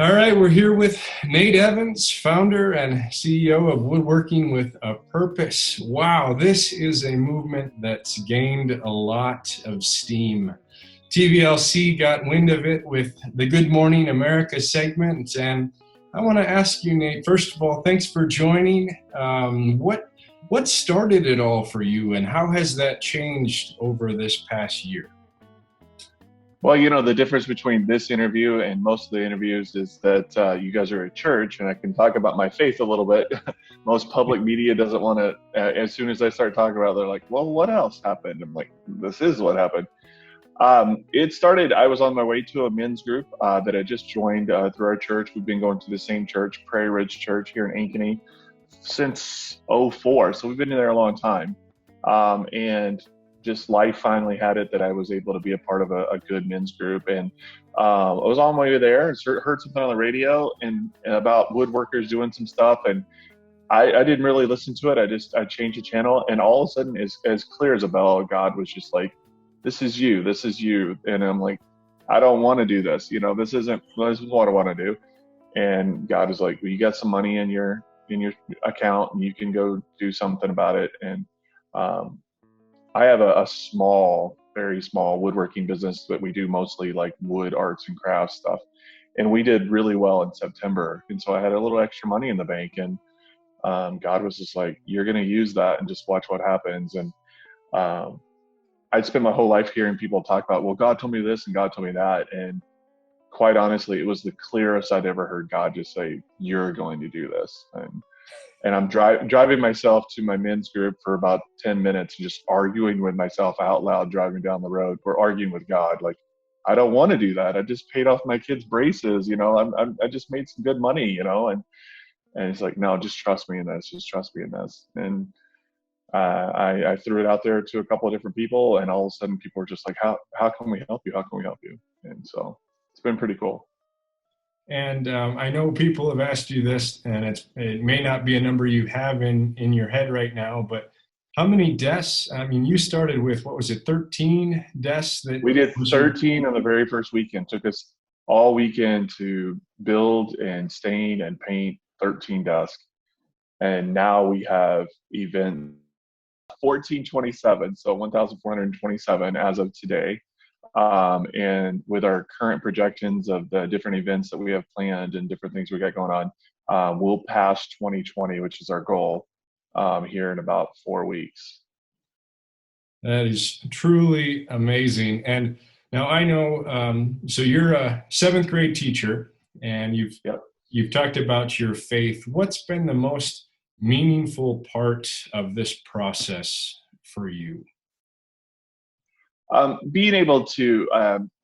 All right, we're here with Nate Evans, founder and CEO of Woodworking with a Purpose. Wow, this is a movement that's gained a lot of steam. TVLC got wind of it with the Good Morning America segment, and I want to ask you, Nate. First of all, thanks for joining. What started it all for you, and how has that changed over this past year? Well, the difference between this interview and most of the interviews is that you guys are a church, and I can talk about my faith a little bit. Most public media doesn't want to, as soon as I start talking about it, they're like, well, what else happened? I'm like, this is what happened. It started, I was on my way to a men's group that I just joined through our church. We've been going to the same church, Prairie Ridge Church here in Ankeny, since '04. So we've been there a long time. And just life finally had it that I was able to be a part of a good men's group. And I was on my way there and heard something on the radio and about woodworkers doing some stuff. And I didn't really listen to it. I changed the channel, and all of a sudden, as clear as a bell, God was just like, this is you, this is you. And I'm like, I don't want to do this. This is what I want to do. And God is like, well, you got some money in your account and you can go do something about it. And I have a small, very small woodworking business that we do mostly like wood arts and crafts stuff. And we did really well in September. And so I had a little extra money in the bank, and God was just like, you're going to use that and just watch what happens. And I'd spent my whole life hearing people talk about, well, God told me this and God told me that. And quite honestly, it was the clearest I'd ever heard God just say, you're going to do this. And I'm driving myself to my men's group for about 10 minutes, just arguing with myself out loud, driving down the road. We're arguing with God. Like, I don't want to do that. I just paid off my kids' braces. I just made some good money, and it's like, no, just trust me in this. Just trust me in this. And I threw it out there to a couple of different people, and all of a sudden people were just like, how can we help you? How can we help you? And so it's been pretty cool. And I know people have asked you this, and it may not be a number you have in your head right now, but how many desks? I mean, you started with, what was it, 13 desks? We did 13 on the very first weekend. Took us all weekend to build and stain and paint 13 desks. And now we have event 1427, so 1,427 as of today. And with our current projections of the different events that we have planned and different things we got going on, we'll pass 2020, which is our goal, here in about 4 weeks. That is truly amazing. And now I know, so you're a seventh grade teacher, and you've talked about your faith. What's been the most meaningful part of this process for you? Being able to,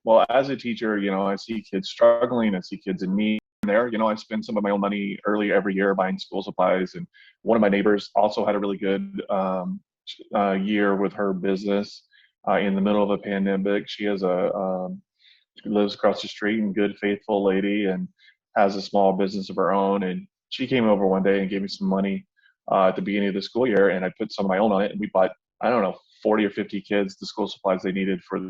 well, as a teacher, I see kids struggling, I see kids in need there. I spend some of my own money early every year buying school supplies. And one of my neighbors also had a really good year with her business in the middle of a pandemic. She lives across the street, and good, faithful lady, and has a small business of her own. And she came over one day and gave me some money at the beginning of the school year, and I put some of my own on it, and we bought, I don't know, 40 or 50 kids the school supplies they needed for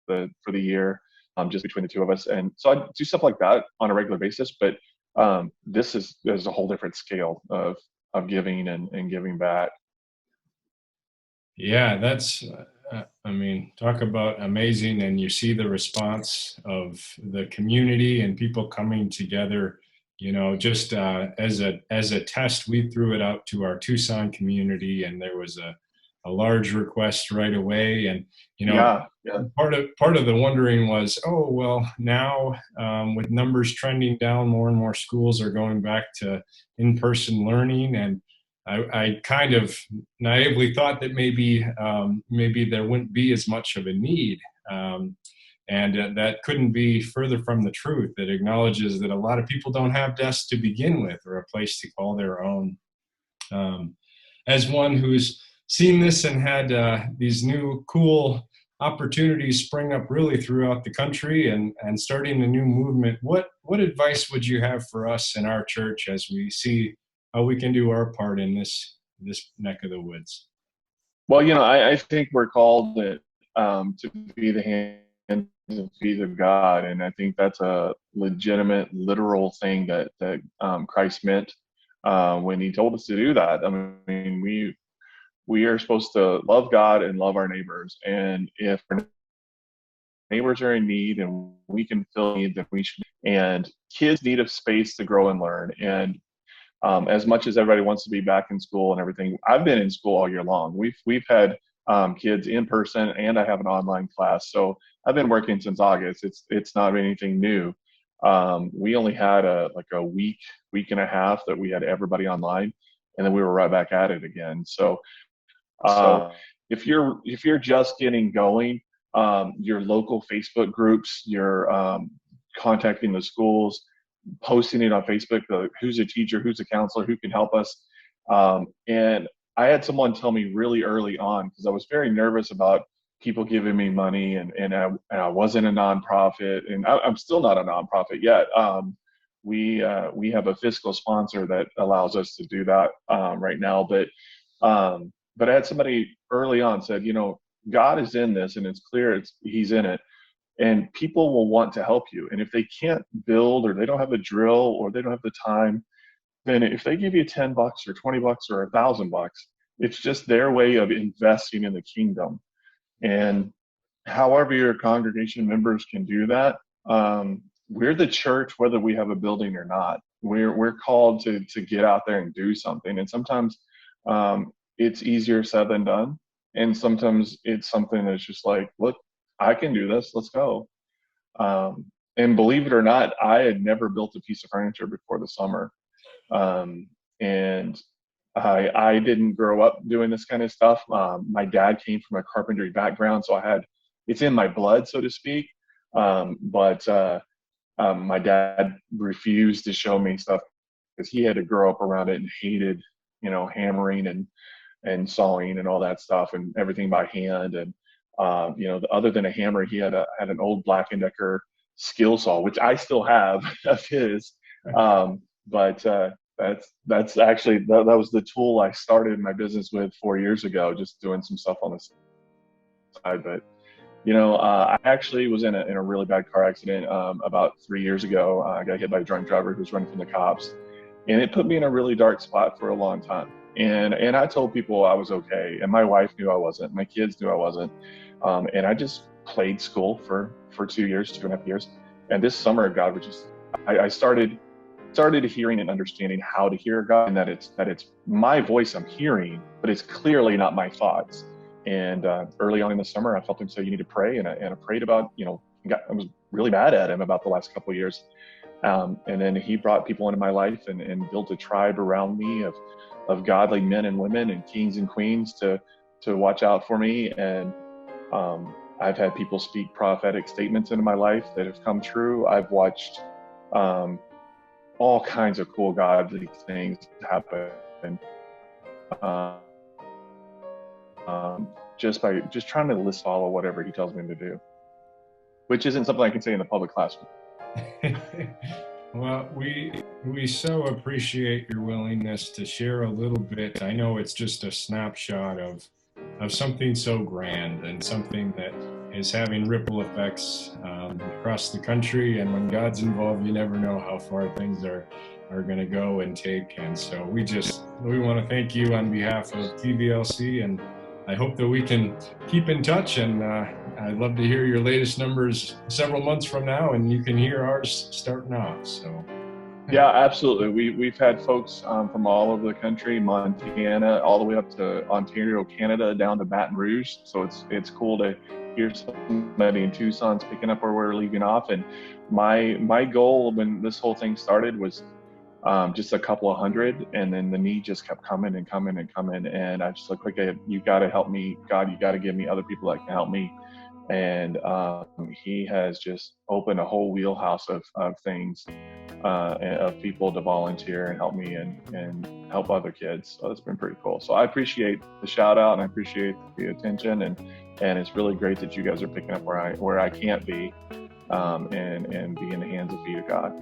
the year, just between the two of us. And so I do stuff like that on a regular basis. But there's a whole different scale of giving and giving back. Yeah, that's, I mean, talk about amazing. And you see the response of the community and people coming together. Just as a test, we threw it out to our Tucson community, and there was a large request right away. And Yeah. part of the wondering was, oh well, now with numbers trending down, more and more schools are going back to in-person learning, and I kind of naively thought that maybe there wouldn't be as much of a need. And that couldn't be further from the truth. It acknowledges that a lot of people don't have desks to begin with, or a place to call their own. As one who's seen this and had these new cool opportunities spring up really throughout the country, and starting a new movement, what advice would you have for us in our church as we see how we can do our part in this neck of the woods? Well, I think we're called to be the hands and feet of God. And I think that's a legitimate, literal thing that Christ meant when he told us to do that. I mean, we are supposed to love God and love our neighbors. And if our neighbors are in need and we can fill need, then we should. And kids need a space to grow and learn. And as much as everybody wants to be back in school and everything, I've been in school all year long. We've had kids in person, and I have an online class. So I've been working since August. It's not anything new. We only had like a week and a half that we had everybody online, and then we were right back at it again. So uh, if you're just getting going, your local Facebook groups, your contacting the schools, posting it on Facebook, who's a teacher, who's a counselor, who can help us. And I had someone tell me really early on, because I was very nervous about people giving me money, and I wasn't a nonprofit, and I'm still not a nonprofit yet. We have a fiscal sponsor that allows us to do that right now, but I had somebody early on said, God is in this, and it's clear he's in it, and people will want to help you. And if they can't build, or they don't have a drill, or they don't have the time, then if they give you $10 or $20 or $1,000, it's just their way of investing in the kingdom. And however your congregation members can do that, we're the church, whether we have a building or not. We're called to get out there and do something. And sometimes it's easier said than done. And sometimes it's something that's just like, look, I can do this. Let's go. And believe it or not, I had never built a piece of furniture before the summer. And I didn't grow up doing this kind of stuff. My dad came from a carpentry background, so it's in my blood, so to speak. But my dad refused to show me stuff because he had to grow up around it and hated, hammering and sawing and all that stuff and everything by hand. And other than a hammer, he had an old Black & Decker skill saw, which I still have of his. But that's actually that was the tool I started my business with 4 years ago, just doing some stuff on the side. But I actually was in a really bad car accident about 3 years ago. I got hit by a drunk driver who was running from the cops, and it put me in a really dark spot for a long time. And I told people I was okay, and my wife knew I wasn't, my kids knew I wasn't, and I just played school for 2 years, 2.5 years. And this summer, God was just I started hearing and understanding how to hear God, and that it's my voice I'm hearing, but it's clearly not my thoughts. And early on in the summer, I felt him say, "You need to pray," and I prayed about, I was really bad at him about the last couple of years. And then he brought people into my life and built a tribe around me of godly men and women and kings and queens to watch out for me. And I've had people speak prophetic statements into my life that have come true. I've watched all kinds of cool godly things happen. Just trying to follow whatever he tells me to do, which isn't something I can say in the public classroom. Well, we so appreciate your willingness to share a little bit. I know it's just a snapshot of something so grand and something that is having ripple effects across the country. And when God's involved, you never know how far things are going to go and take. And so we want to thank you on behalf of TVLC, and I hope that we can keep in touch. And I'd love to hear your latest numbers several months from now, and you can hear ours starting off. So. Yeah, absolutely. We've had folks from all over the country, Montana, all the way up to Ontario, Canada, down to Baton Rouge. So it's cool to hear somebody in Tucson's picking up where we're leaving off. And my goal when this whole thing started was just a couple of hundred, and then the need just kept coming and coming and coming. And I just looked like, you got to help me, God. You got to give me other people that can help me. And he has just opened a whole wheelhouse of things, of people to volunteer and help me and help other kids. So it's been pretty cool. So I appreciate the shout out, and I appreciate the attention, and it's really great that you guys are picking up where I can't be, and be in the hands of feet of God.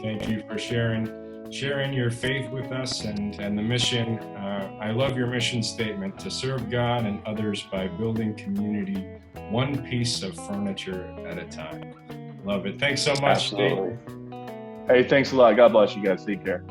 Thank you for sharing. sharing your faith with us and the mission. I love your mission statement to serve God and others by building community one piece of furniture at a time. Love it. Thanks so much, Absolutely. Hey, thanks a lot. God bless you guys. Take care.